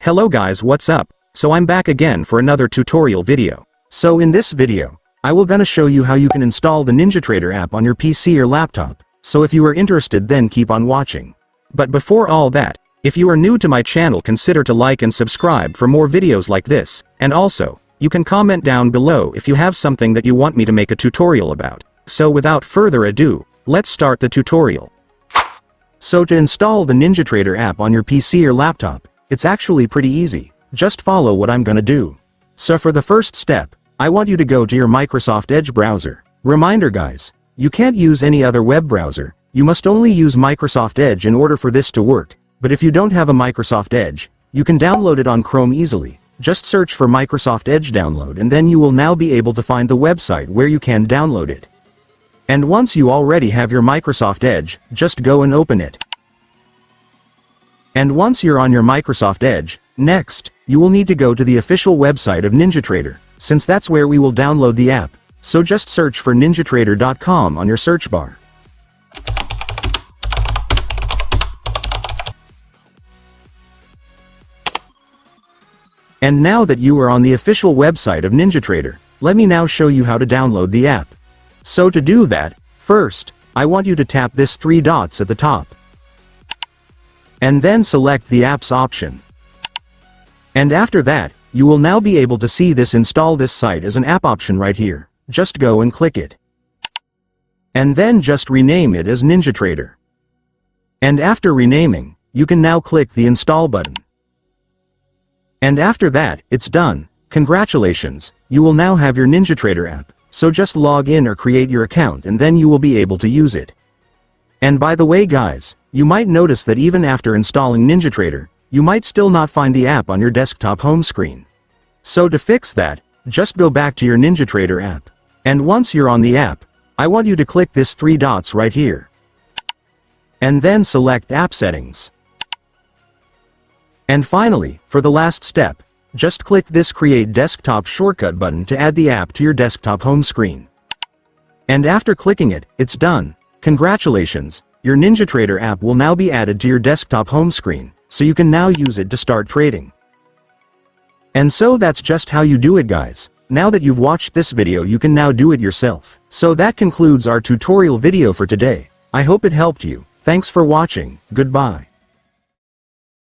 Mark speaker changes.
Speaker 1: Hello guys, what's up? So I'm back again for another tutorial video. So in this video, I will gonna show you how you can install the NinjaTrader app on your PC or laptop. So if you are interested, then keep on watching. But before all that, if you are new to my channel, consider to like and subscribe for more videos like this, and also, you can comment down below if you have something that you want me to make a tutorial about. So without further ado, let's start the tutorial. So to install the NinjaTrader app on your PC or laptop, it's actually pretty easy. Just follow what I'm gonna do. So for the first step, I want you to go to your Microsoft Edge browser. Reminder guys, you can't use any other web browser, you must only use Microsoft Edge in order for this to work. But if you don't have a Microsoft Edge, you can download it on Chrome easily. Just search for Microsoft Edge download and then you will now be able to find the website where you can download it. And once you already have your Microsoft Edge, just go and open it. And once you're on your Microsoft Edge, next, you will need to go to the official website of NinjaTrader, since that's where we will download the app. So just search for ninjatrader.com on your search bar. And now that you are on the official website of NinjaTrader, let me now show you how to download the app. So to do that, first, I want you to tap this 3 dots at the top. And then select the apps option. And after that, you will now be able to see this install this site as an app option right here. Just go and click it. And then just rename it as NinjaTrader. And after renaming, you can now click the install button. And after that, it's done. Congratulations, you will now have your NinjaTrader app. So just log in or create your account and then you will be able to use it. And by the way guys, you might notice that even after installing NinjaTrader, you might still not find the app on your desktop home screen. So to fix that, just go back to your NinjaTrader app. And once you're on the app, I want you to click this 3 dots right here. And then select App Settings. And finally, for the last step, just click this Create Desktop Shortcut button to add the app to your desktop home screen. And after clicking it, it's done. Congratulations, your NinjaTrader app will now be added to your desktop home screen, so you can now use it to start trading. And so that's just how you do it guys. Now that you've watched this video, you can now do it yourself. So that concludes our tutorial video for today. I hope it helped you. Thanks for watching. Goodbye.